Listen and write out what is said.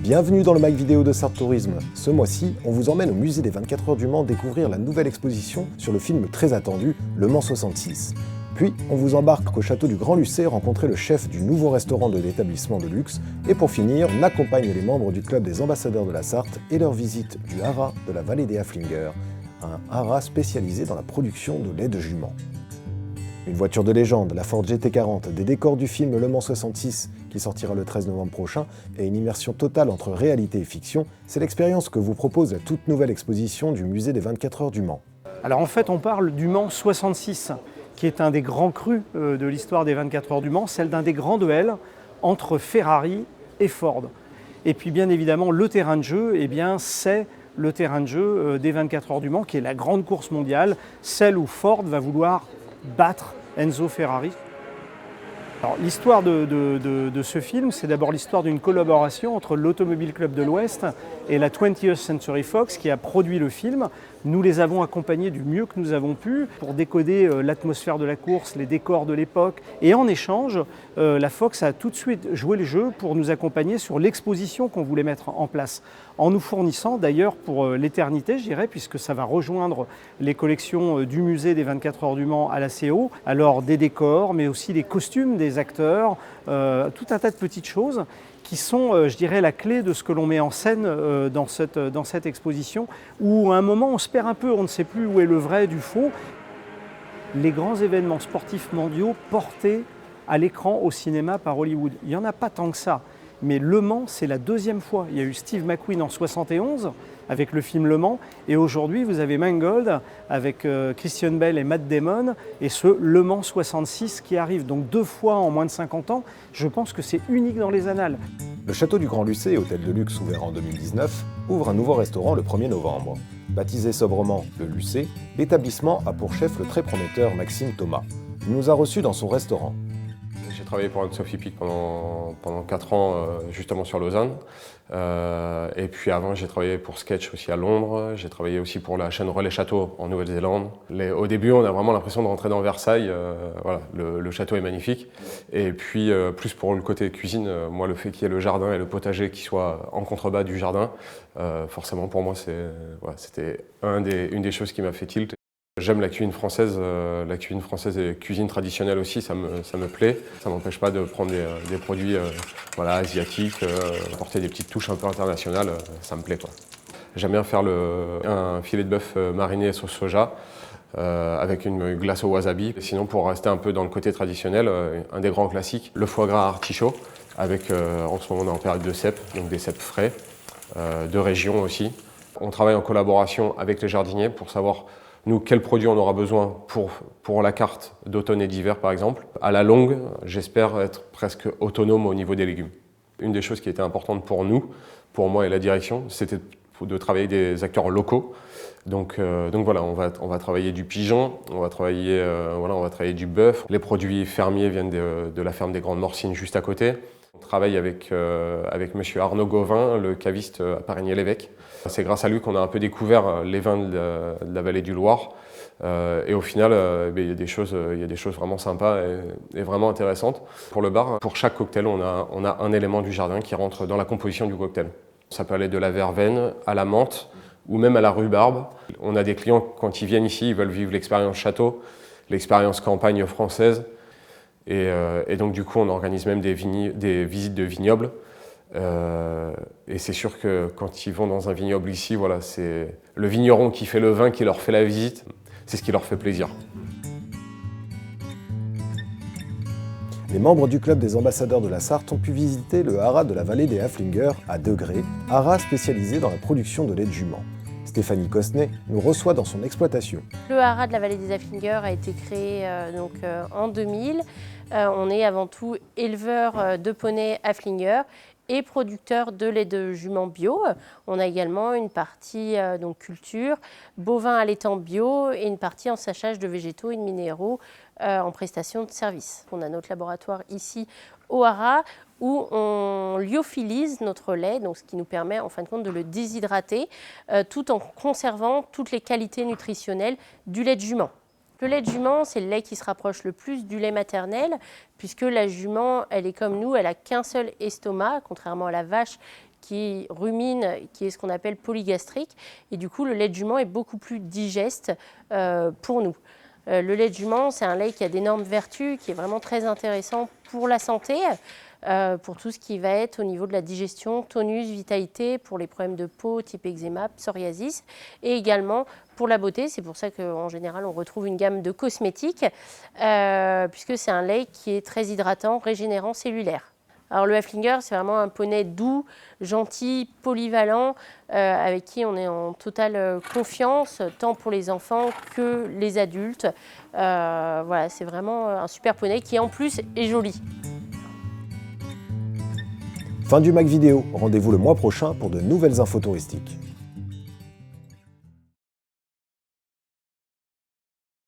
Bienvenue dans le Mag Vidéo de Sarthe Tourisme. Ce mois-ci, on vous emmène au musée des 24 heures du Mans découvrir la nouvelle exposition sur le film très attendu, Le Mans 66. Puis, on vous embarque au château du Grand Lucé rencontrer le chef du nouveau restaurant de l'établissement de luxe. Et pour finir, on accompagne les membres du club des ambassadeurs de la Sarthe et leur visite du haras de la vallée des Haflinger, un haras spécialisé dans la production de lait de jument. Une voiture de légende, la Ford GT40, des décors du film Le Mans 66, qui sortira le 13 novembre prochain, et une immersion totale entre réalité et fiction, c'est l'expérience que vous propose la toute nouvelle exposition du musée des 24 heures du Mans. Alors en fait, on parle du Mans 66, qui est un des grands crus de l'histoire des 24 heures du Mans, celle d'un des grands duels entre Ferrari et Ford. Et puis bien évidemment, le terrain de jeu, c'est le terrain de jeu des 24 heures du Mans, qui est la grande course mondiale, celle où Ford va vouloir battre Enzo Ferrari. Alors, l'histoire de ce film, c'est d'abord l'histoire d'une collaboration entre l'Automobile Club de l'Ouest et la 20th Century Fox qui a produit le film. Nous les avons accompagnés du mieux que nous avons pu pour décoder l'atmosphère de la course, les décors de l'époque. Et en échange, la Fox a tout de suite joué le jeu pour nous accompagner sur l'exposition qu'on voulait mettre en place. En nous fournissant d'ailleurs pour l'éternité, je dirais, puisque ça va rejoindre les collections du musée des 24 heures du Mans à la CO. Alors des décors, mais aussi des costumes des acteurs, tout un tas de petites choses qui sont, je dirais, la clé de ce que l'on met en scène dans cette exposition, où à un moment on se perd un peu, on ne sait plus où est le vrai du faux. Les grands événements sportifs mondiaux portés à l'écran au cinéma par Hollywood, il n'y en a pas tant que ça. Mais Le Mans, c'est la deuxième fois. Il y a eu Steve McQueen en 71 avec le film Le Mans. Et aujourd'hui, vous avez Mangold avec Christian Bale et Matt Damon et ce Le Mans 66 qui arrive. Donc 2 fois en moins de 50 ans, je pense que c'est unique dans les annales. Le château du Grand Lucé, hôtel de luxe ouvert en 2019, ouvre un nouveau restaurant le 1er novembre. Baptisé sobrement le Lucé, l'établissement a pour chef le très prometteur Maxime Thomas. Il nous a reçus dans son restaurant. J'ai travaillé pour Sophie Pic pendant 4 ans justement sur Lausanne. Et puis avant, j'ai travaillé pour Sketch aussi à Londres. J'ai travaillé aussi pour la chaîne Relais Château en Nouvelle-Zélande. Au début, on a vraiment l'impression de rentrer dans Versailles. Voilà, le château est magnifique. Et puis, plus pour le côté cuisine, moi, le fait qu'il y ait le jardin et le potager qui soient en contrebas du jardin, forcément pour moi, c'était une des choses qui m'a fait tilt. J'aime la cuisine française et cuisine traditionnelle aussi, ça me plaît. Ça m'empêche pas de prendre des produits asiatiques, apporter des petites touches un peu internationales, ça me plaît, quoi. J'aime bien faire un filet de bœuf mariné sauce soja avec une glace au wasabi. Et sinon, pour rester un peu dans le côté traditionnel, un des grands classiques, le foie gras artichaut, avec en ce moment on est en période de cèpes, donc des cèpes frais, de région aussi. On travaille en collaboration avec les jardiniers pour savoir nous, quels produits on aura besoin pour la carte d'automne et d'hiver, par exemple. À la longue, j'espère être presque autonome au niveau des légumes. Une des choses qui était importante pour nous, pour moi et la direction, c'était de travailler des acteurs locaux. Donc voilà, on va travailler du pigeon, on va travailler du bœuf. Les produits fermiers viennent de la ferme des Grandes Morcines juste à côté. On travaille avec monsieur Arnaud Gauvin, le caviste à Parigny-l'Évêque. C'est grâce à lui qu'on a un peu découvert les vins de la vallée du Loir. Et au final, il y a des choses vraiment sympas et vraiment intéressantes. Pour le bar, pour chaque cocktail, on a un élément du jardin qui rentre dans la composition du cocktail. Ça peut aller de la verveine à la menthe ou même à la rhubarbe. On a des clients, quand ils viennent ici, ils veulent vivre l'expérience château, l'expérience campagne française. Et donc du coup, on organise même des visites de vignobles. Et c'est sûr que quand ils vont dans un vignoble ici, voilà, c'est le vigneron qui fait le vin, qui leur fait la visite, c'est ce qui leur fait plaisir. Les membres du club des ambassadeurs de la Sarthe ont pu visiter le haras de la vallée des Haflinger à Degré, haras spécialisé dans la production de lait de jument. Stéphanie Cosnet nous reçoit dans son exploitation. Le haras de la vallée des Haflinger a été créé en 2000. On est avant tout éleveur de poneys Haflinger et producteur de lait de jument bio. On a également une partie culture, bovin allaitant bio et une partie en sachage de végétaux et de minéraux en prestation de service. On a notre laboratoire ici au haras où on lyophilise notre lait, donc ce qui nous permet en fin de compte de le déshydrater tout en conservant toutes les qualités nutritionnelles du lait de jument. Le lait de jument, c'est le lait qui se rapproche le plus du lait maternel, puisque la jument, elle est comme nous, elle n'a qu'un seul estomac, contrairement à la vache qui rumine, qui est ce qu'on appelle polygastrique. Et du coup, le lait de jument est beaucoup plus digeste pour nous. Le lait de jument, c'est un lait qui a d'énormes vertus, qui est vraiment très intéressant pour la santé, pour tout ce qui va être au niveau de la digestion, tonus, vitalité, pour les problèmes de peau type eczéma, psoriasis, et également pour la beauté. C'est pour ça qu'en général, on retrouve une gamme de cosmétiques, puisque c'est un lait qui est très hydratant, régénérant, cellulaire. Alors le Haflinger, c'est vraiment un poney doux, gentil, polyvalent, avec qui on est en totale confiance, tant pour les enfants que les adultes. Voilà, c'est vraiment un super poney qui en plus est joli. Fin du Mac Vidéo, rendez-vous le mois prochain pour de nouvelles infos touristiques.